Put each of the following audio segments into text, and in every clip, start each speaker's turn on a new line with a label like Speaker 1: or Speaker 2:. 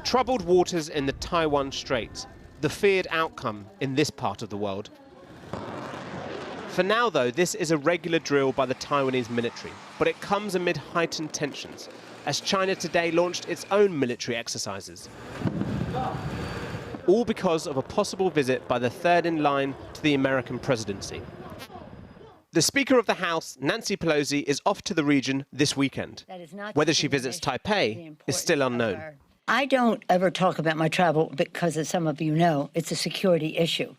Speaker 1: Troubled waters in the Taiwan Strait, the feared outcome in this part of the world. For now, though, this is a regular drill by the Taiwanese military, but it comes amid heightened tensions, as China today launched its own military exercises. All because of a possible visit by the third in line to the American presidency. The Speaker of the House, Nancy Pelosi, is off to the region this weekend. Whether she visits Taipei is still unknown.
Speaker 2: I don't ever talk about my travel because, as some of you know, it's a security issue.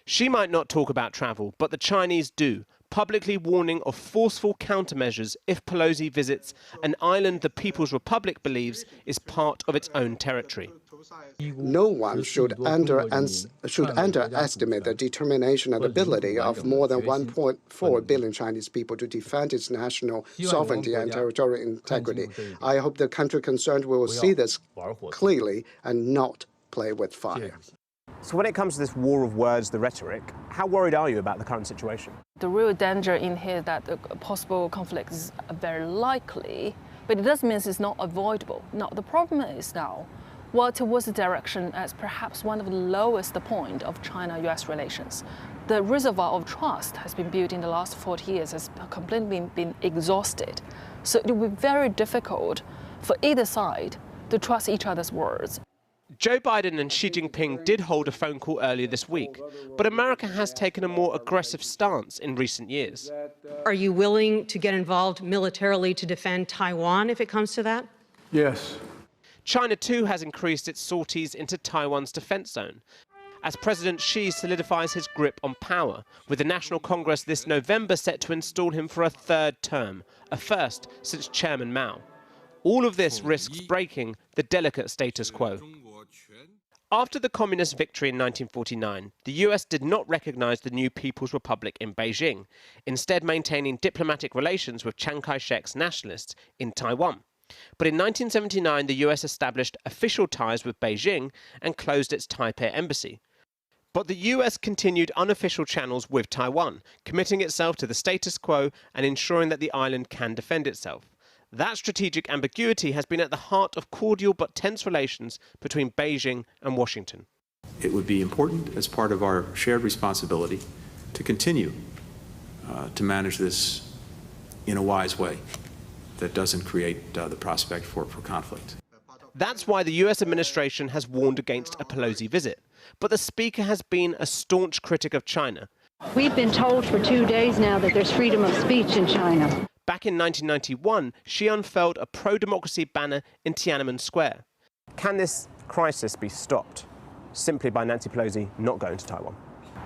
Speaker 1: She might not talk about travel, but the Chinese do, publicly warning of forceful countermeasures if Pelosi visits an island the People's Republic believes is part of its own territory.
Speaker 3: No one should underestimate the determination and ability of more than 1.4 billion Chinese people to defend its national sovereignty and territorial integrity. I hope the country concerned will see this clearly and not play with fire.
Speaker 1: So when it comes to this war of words, the rhetoric, how worried are you about the current situation?
Speaker 4: The real danger in here that a possible conflict is very likely, but it doesn't mean it's not avoidable. Now, the problem is now, well, towards the direction as perhaps one of the lowest point of China-US relations. The reservoir of trust has been built in the last 40 years, has completely been exhausted. So it will be very difficult for either side to trust each other's words.
Speaker 1: Joe Biden and Xi Jinping did hold a phone call earlier this week, but America has taken a more aggressive stance in recent years.
Speaker 5: Are you willing to get involved militarily to defend Taiwan if it comes to that?
Speaker 6: Yes.
Speaker 1: China too has increased its sorties into Taiwan's defense zone, as President Xi solidifies his grip on power, with the National Congress this November set to install him for a third term, a first since Chairman Mao. All of this risks breaking the delicate status quo. After the communist victory in 1949, the US did not recognize the new People's Republic in Beijing, instead maintaining diplomatic relations with Chiang Kai-shek's nationalists in Taiwan. But in 1979, the US established official ties with Beijing and closed its Taipei embassy. But the US continued unofficial channels with Taiwan, committing itself to the status quo and ensuring that the island can defend itself. That strategic ambiguity has been at the heart of cordial but tense relations between Beijing and Washington.
Speaker 7: It would be important as part of our shared responsibility to continue to manage this in a wise way that doesn't create the prospect for conflict.
Speaker 1: That's why the US administration has warned against a Pelosi visit. But the Speaker has been a staunch critic of China.
Speaker 2: We've been told for 2 days now that there's freedom of speech in China.
Speaker 1: Back in 1991, she unfurled a pro-democracy banner in Tiananmen Square. Can this crisis be stopped simply by Nancy Pelosi not going to Taiwan?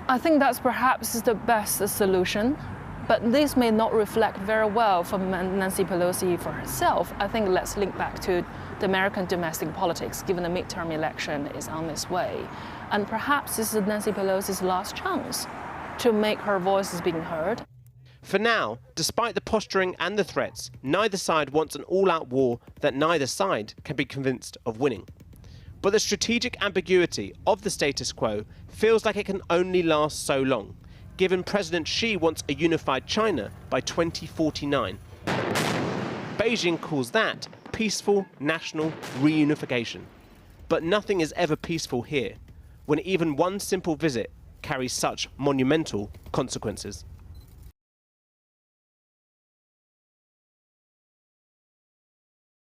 Speaker 4: I think that's perhaps the best solution, but this may not reflect very well for Nancy Pelosi for herself. I think let's link back to the American domestic politics, given the midterm election is on its way. And perhaps this is Nancy Pelosi's last chance to make her voices being heard.
Speaker 1: For now, despite the posturing and the threats, neither side wants an all-out war that neither side can be convinced of winning. But the strategic ambiguity of the status quo feels like it can only last so long, given President Xi wants a unified China by 2049. Beijing calls that peaceful national reunification. But nothing is ever peaceful here, when even one simple visit carries such monumental consequences.